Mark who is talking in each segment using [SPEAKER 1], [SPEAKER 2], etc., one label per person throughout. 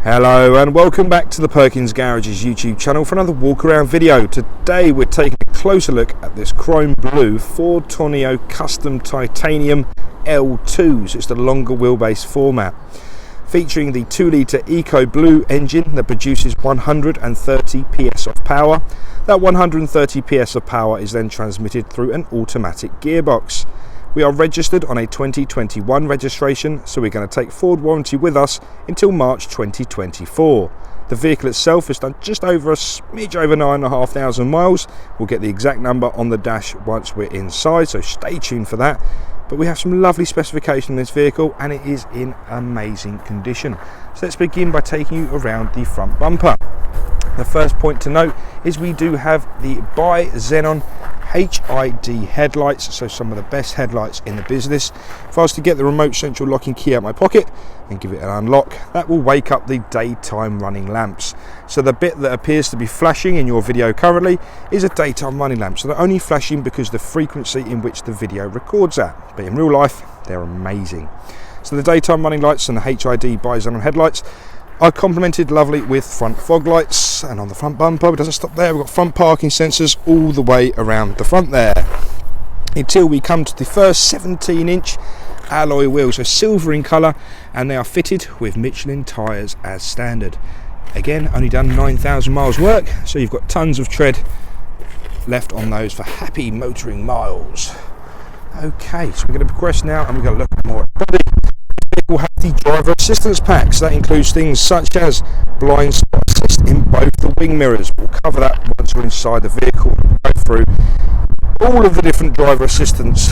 [SPEAKER 1] Hello and welcome back to the Perkins Garages YouTube channel for another walk around video. Today we're taking a closer look at this chrome blue Ford Tourneo custom titanium L2s. It's the longer wheelbase format, featuring the 2-litre Eco Blue engine that produces 130 PS of power. That 130 PS of power is then transmitted through an automatic gearbox. We are registered on a 2021 registration, so we're going to take Ford warranty with us until March 2024. The vehicle itself has done just over a smidge over 9,500 miles. We'll get the exact number on the dash once we're inside, so stay tuned for that. But we have some lovely specification in this vehicle and it is in amazing condition. So let's begin by taking you around the front bumper. The first point to note is we do have the Bi-Xenon HID headlights, so some of the best headlights in the business. If I was to get the remote central locking key out of my pocket and give it an unlock, that will wake up the daytime running lamps. So the bit that appears to be flashing in your video currently is a daytime running lamp, so they're only flashing because of the frequency in which the video records at, but in real life they're amazing. So the daytime running lights and the HID Bi-Xenon headlights are complemented lovely with front fog lights, and on the front bumper it doesn't stop there. We've got front parking sensors all the way around the front there, until we come to the first 17-inch alloy wheels. So silver in colour, and they are fitted with Michelin tyres as standard. Again, only done 9,000 miles work, so you've got tons of tread left on those for happy motoring miles. Okay, so we're going to progress now and we're going to look more at body. Will have the driver assistance packs. That includes things such as blind spot assist in both the wing mirrors. We'll cover that once we're inside the vehicle, go through all of the different driver assistance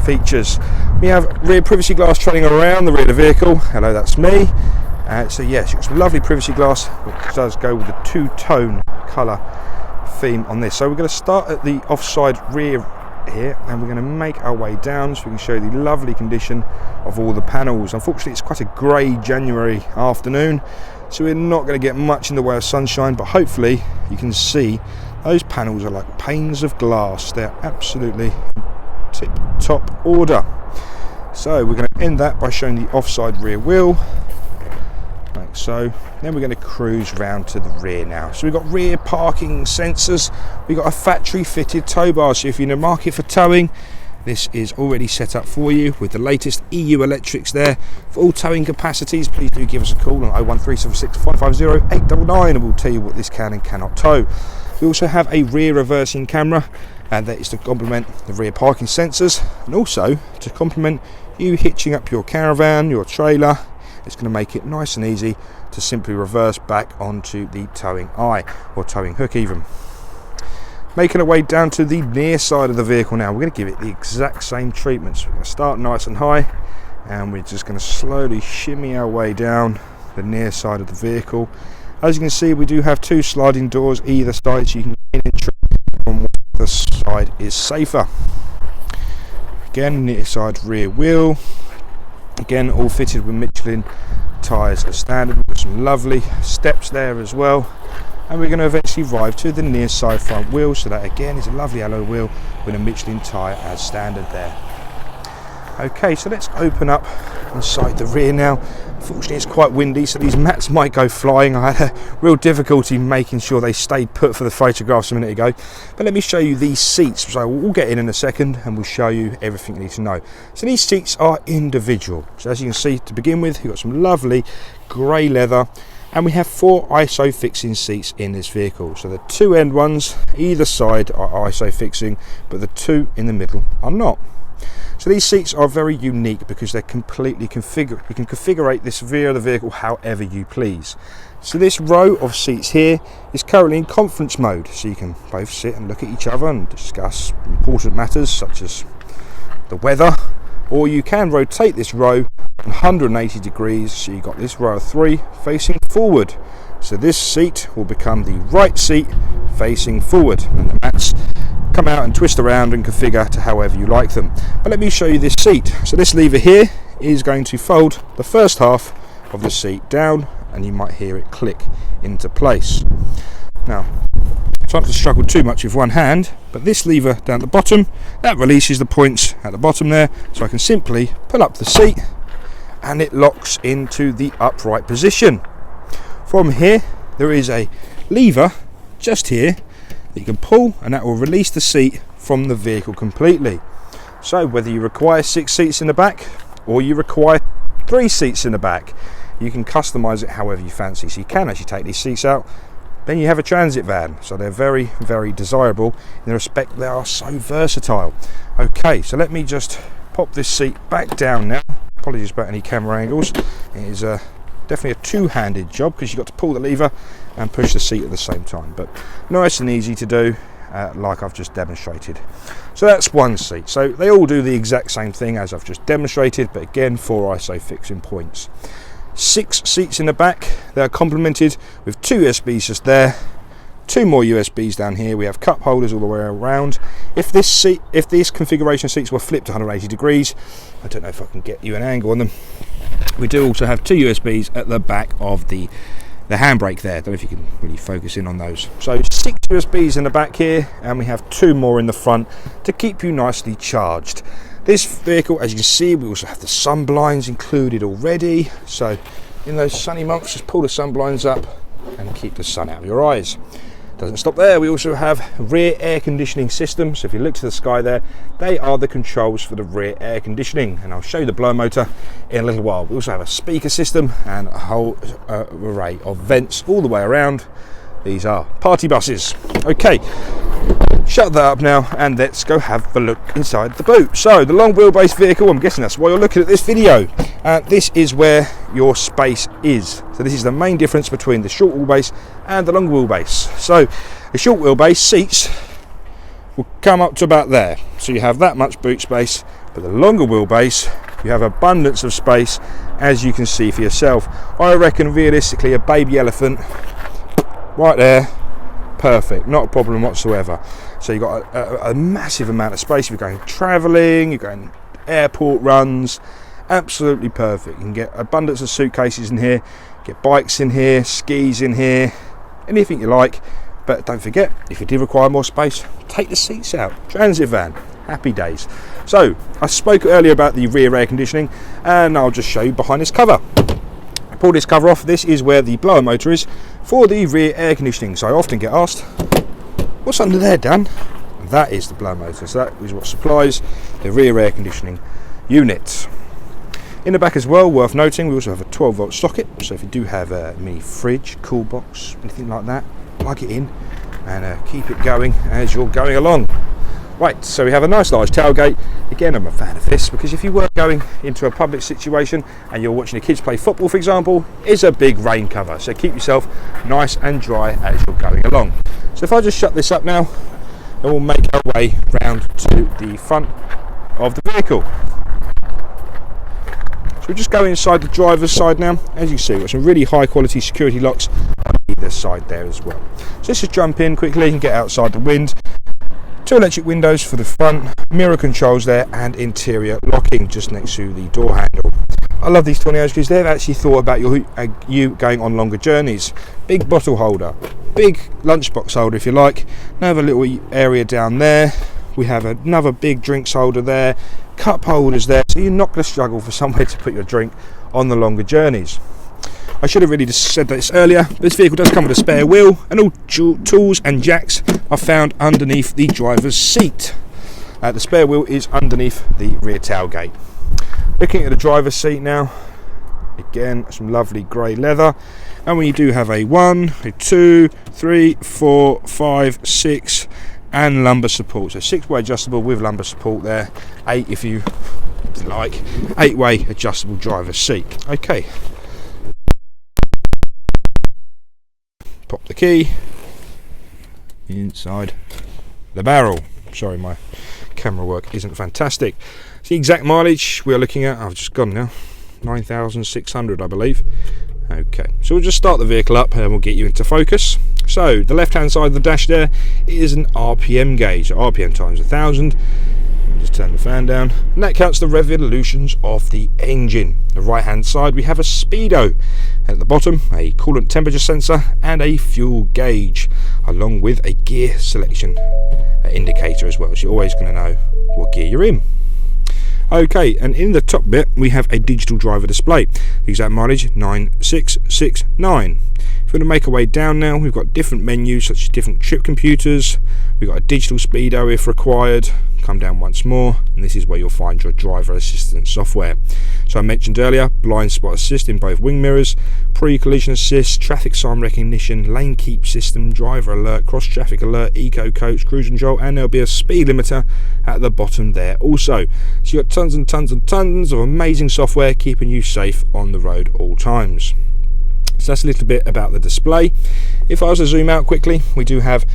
[SPEAKER 1] features. We have rear privacy glass trailing around the rear of the vehicle. Hello, that's me. So yes, you've got some lovely privacy glass, which does go with the two-tone colour theme on this. So we're going to start at the offside rear here, and we're going to make our way down so we can show you the lovely condition of all the panels. Unfortunately, it's quite a grey January afternoon, so we're not going to get much in the way of sunshine, but hopefully you can see those panels are like panes of glass. They're absolutely tip-top order. So we're going to end that by showing the offside rear wheel, like so. Then we're going to cruise round to the rear now. So we've got rear parking sensors. We've got a factory fitted tow bar, so if you're in the market for towing, this is already set up for you with the latest EU electrics there. For all towing capacities, please do give us a call on 01376 550 899 and we'll tell you what this can and cannot tow. We also have a rear reversing camera, and that is to complement the rear parking sensors, and also to complement you hitching up your caravan, your trailer. It's going to make it nice and easy to simply reverse back onto the towing eye, or towing hook even. Making our way down to the near side of the vehicle now. We're going to give it the exact same treatment. So we're going to start nice and high, and we're just going to slowly shimmy our way down the near side of the vehicle. As you can see, we do have two sliding doors either side, so you can gain entry on one the side is safer. Again, near side rear wheel. Again, all fitted with Michelin tyres as standard. We've got some lovely steps there as well, and we're going to eventually arrive to the near side front wheel. So that again is a lovely alloy wheel with a Michelin tyre as standard there. Okay, so let's open up inside the rear now. Unfortunately, it's quite windy, so these mats might go flying. I had a real difficulty making sure they stayed put for the photographs a minute ago. But let me show you these seats. So we'll get in a second and we'll show you everything you need to know. So these seats are individual. So as you can see, to begin with, you've got some lovely grey leather, and we have 4 ISO fixing seats in this vehicle. So the 2 end ones either side are ISO fixing, but the 2 in the middle are not. So these seats are very unique because they're completely configured. You can configure this rear of the vehicle however you please. So this row of seats here is currently in conference mode, so you can both sit and look at each other and discuss important matters such as the weather, or you can rotate this row 180 degrees, so you've got this row of 3 facing forward. So this seat will become the right seat facing forward, and the mats come out and twist around and configure to however you like them. But let me show you this seat. So this lever here is going to fold the first half of the seat down, and you might hear it click into place. Now, try not to struggle too much with one hand, but this lever down the bottom, that releases the points at the bottom there, so I can simply pull up the seat and it locks into the upright position. From here there is a lever just here that you can pull, and that will release the seat from the vehicle completely. So whether you require 6 seats in the back or you require 3 seats in the back, you can customize it however you fancy. So you can actually take these seats out, then you have a transit van. So they're very, very desirable in the respect they are so versatile. Okay, so let me just pop this seat back down now. Apologies about any camera angles. It is definitely a two-handed job because you've got to pull the lever and push the seat at the same time, but nice and easy to do, like I've just demonstrated. So that's one seat. So they all do the exact same thing as I've just demonstrated, but again, 4 ISO fixing points. 6 seats in the back. They're complemented with 2 USBs just there, 2 more USBs down here. We have cup holders all the way around. If this configuration seats were flipped 180 degrees, I don't know if I can get you an angle on them. We do also have 2 USBs at the back of the handbrake there. I don't know if you can really focus in on those. So 6 USBs in the back here, and we have 2 more in the front to keep you nicely charged. This vehicle, as you can see, we also have the sun blinds included already. So in those sunny months, just pull the sun blinds up and keep the sun out of your eyes. Doesn't stop there, we also have rear air conditioning system. So if you look to the sky there, they are the controls for the rear air conditioning, and I'll show you the blower motor in a little while. We also have a speaker system and a whole array of vents all the way around. These are party buses. Okay, shut that up now and let's go have a look inside the boot. So the long wheelbase vehicle, I'm guessing that's why you're looking at this video. This is where your space is. So this is the main difference between the short wheelbase and the long wheelbase. So the short wheelbase seats will come up to about there, so you have that much boot space, but the longer wheelbase you have abundance of space, as you can see for yourself. I reckon realistically a baby elephant right there, perfect, not a problem whatsoever. So you've got a massive amount of space. If you're going travelling, you're going airport runs, absolutely perfect. You can get abundance of suitcases in here, get bikes in here, skis in here, anything you like. But don't forget, if you do require more space, take the seats out. Transit van, happy days. So I spoke earlier about the rear air conditioning, and I'll just show you behind this cover. Pull this cover off. This is where the blower motor is for the rear air conditioning. So I often get asked, what's under there, Dan? That is the blower motor. So that is what supplies the rear air conditioning unit. In the back as well, worth noting, we also have a 12-volt socket. So if you do have a mini fridge, cool box, anything like that, plug it in and keep it going as you're going along. Right, so we have a nice large tailgate. Again, I'm a fan of this because if you were going into a public situation and you're watching the kids play football, for example, it's a big rain cover. So keep yourself nice and dry as you're going along. So if I just shut this up now, and we'll make our way round to the front of the vehicle. So we'll just go inside the driver's side now. As you can see, we've got some really high quality security locks on either side there as well. So let's just jump in quickly and get outside the wind. 2 electric windows for the front, mirror controls there, and interior locking just next to the door handle. I love these Tourneos because they've actually thought about you going on longer journeys. Big bottle holder, big lunchbox holder if you like. Another little area down there. We have another big drinks holder there, cup holders there, so you're not going to struggle for somewhere to put your drink on the longer journeys. I should have really just said this earlier. This vehicle does come with a spare wheel, and all tools and jacks are found underneath the driver's seat. The spare wheel is underneath the rear tailgate. Looking at the driver's seat now, again some lovely grey leather, and we do have a 1, a 2, 3, 4, 5, 6 and lumbar support. So 6-way adjustable with lumbar support there. 8 if you like, 8-way adjustable driver's seat. Okay. Pop the key inside the barrel. Sorry, my camera work isn't fantastic. So the exact mileage we're looking at, I've just gone now, 9,600 I believe. Okay, so we'll just start the vehicle up and we'll get you into focus. So the left hand side of the dash there is an RPM gauge. So RPM times 1,000. Just turn the fan down, and that counts the revolutions of the engine. The right hand side we have a speedo, and at the bottom a coolant temperature sensor and a fuel gauge, along with a gear selection indicator as well, so you're always going to know what gear you're in. Okay, and in the top bit we have a digital driver display. The exact mileage 9669. If we want to make our way down now, we've got different menus such as different trip computers. We've got a digital speedo if required. Come down once more, and this is where you'll find your driver assistance software. So I mentioned earlier, blind spot assist in both wing mirrors, pre-collision assist, traffic sign recognition, lane keep system, driver alert, cross traffic alert, eco coach, cruise control, and there'll be a speed limiter at the bottom there also. So you've got tons and tons and tons of amazing software keeping you safe on the road all times. So that's a little bit about the display. If I was to zoom out quickly, we do have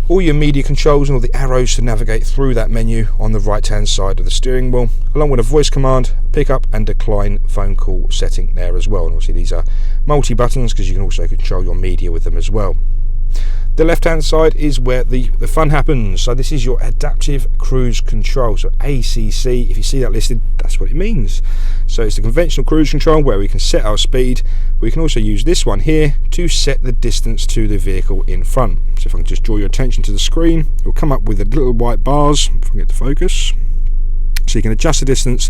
[SPEAKER 1] all your media controls and all the arrows to navigate through that menu on the right hand side of the steering wheel, along with a voice command, pick up and decline phone call setting there as well. And obviously these are multi buttons because you can also control your media with them as well. The left hand side is where the fun happens. So this is your adaptive cruise control, so ACC. If you see that listed, that's what it means. So it's the conventional cruise control where we can set our speed, but we can also use this one here to set the distance to the vehicle in front. So if I can just draw your attention to the screen, it will come up with the little white bars, if I can get to focus. So you can adjust the distance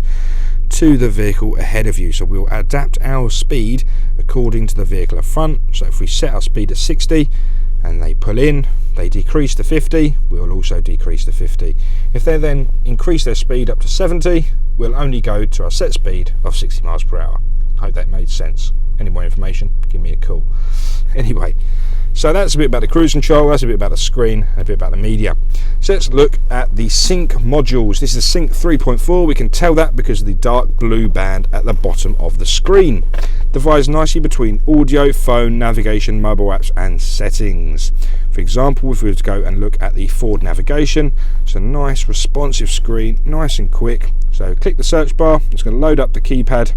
[SPEAKER 1] to the vehicle ahead of you. So we'll adapt our speed according to the vehicle in front. So if we set our speed to 60, and they pull in, they decrease to 50, we'll also decrease to 50. If they then increase their speed up to 70, we'll only go to our set speed of 60 miles per hour. I hope that made sense. Any more information, give me a call. Anyway, so that's a bit about the cruise control, that's a bit about the screen, and a bit about the media. So let's look at the sync modules. This is sync 3.4. We can tell that because of the dark blue band at the bottom of the screen. Divides nicely between audio, phone, navigation, mobile apps and settings. For example, if we were to go and look at the Ford navigation, it's a nice responsive screen, nice and quick. So click the search bar, it's going to load up the keypad.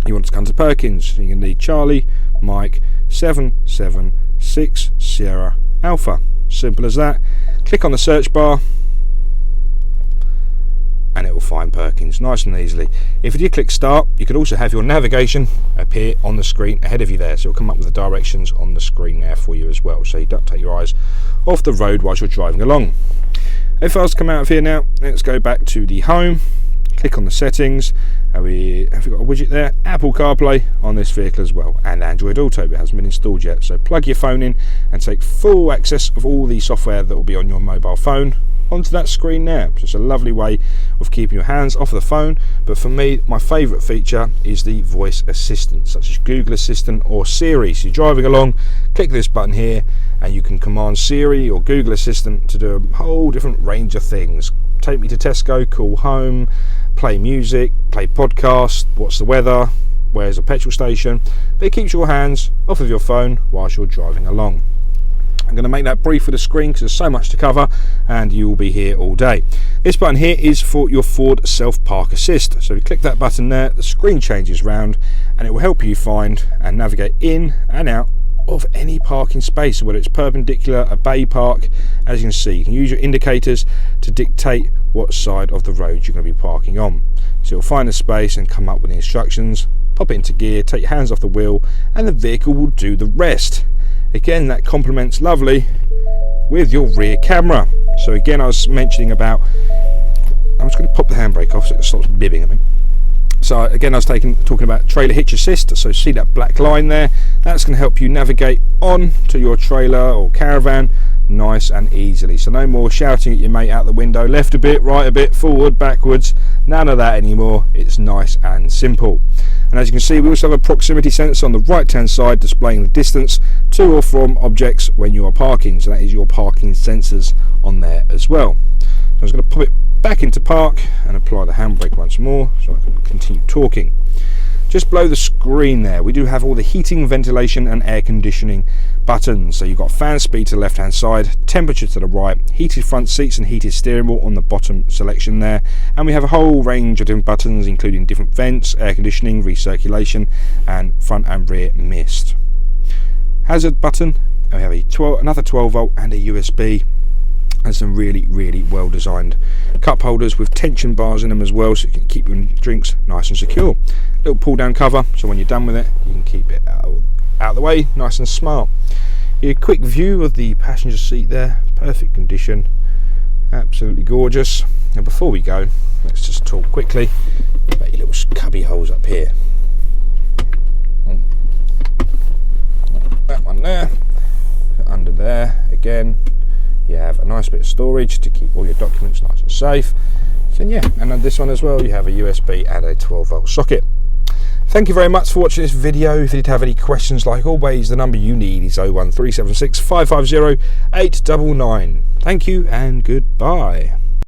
[SPEAKER 1] You want to come to Perkins, so you can need Charlie, Mike, 776 Sierra Alpha. Simple as that. Click on the search bar and it will find Perkins nice and easily. If you do click start, you could also have your navigation appear on the screen ahead of you there, so it'll come up with the directions on the screen there for you as well, so you don't take your eyes off the road whilst you're driving along. If I was to come out of here now, let's go back to the home, click on the settings. Have we got a widget there? Apple CarPlay on this vehicle as well, and Android Auto, but it hasn't been installed yet. So plug your phone in and take full access of all the software that will be on your mobile phone onto that screen there. So it's a lovely way of keeping your hands off the phone. But for me, my favourite feature is the voice assistant, such as Google Assistant or Siri. So you're driving along, click this button here, and you can command Siri or Google Assistant to do a whole different range of things. Take me to Tesco, call home, play music, play podcast, what's the weather, where's a petrol station. But it keeps your hands off of your phone whilst you're driving along. I'm going to make that brief for the screen because there's so much to cover and you will be here all day. This button here is for your Ford Self Park Assist. So if you click that button there, the screen changes round and it will help you find and navigate in and out of any parking space, whether it's perpendicular, a bay park. As you can see, you can use your indicators to dictate what side of the road you're going to be parking on. So you'll find a space and come up with the instructions, pop it into gear, take your hands off the wheel and the vehicle will do the rest. Again, that complements lovely with your rear camera. So again, I was mentioning about, I'm just going to pop the handbrake off so it stops bibbing at me. So again, I was talking about trailer hitch assist. So see that black line there, that's going to help you navigate on to your trailer or caravan nice and easily. So no more shouting at your mate out the window, left a bit, right a bit, forward, backwards, none of that anymore. It's nice and simple. And as you can see, we also have a proximity sensor on the right hand side displaying the distance to or from objects when you are parking. So that is your parking sensors on there as well. So I'm just going to pop it back into park and apply the handbrake once more so I can continue talking. Just below the screen there, we do have all the heating, ventilation and air conditioning buttons. So you've got fan speed to the left hand side, temperature to the right, heated front seats and heated steering wheel on the bottom selection there. And we have a whole range of different buttons including different vents, air conditioning, recirculation and front and rear mist. Hazard button, and we have another 12 volt and a USB. And some really well designed cup holders with tension bars in them as well, so you can keep your drinks nice and secure. Little pull down cover, so when you're done with it you can keep it out of the way, nice and smart. A quick view of the passenger seat there, perfect condition, absolutely gorgeous. And before we go, let's just talk quickly about your little cubby holes up here. That again, you have a nice bit of storage to keep all your documents nice and safe. So yeah, and on this one as well, you have a USB and a 12-volt socket. Thank you very much for watching this video. If you did have any questions, like always, the number you need is 01376 550 899. Thank you and goodbye.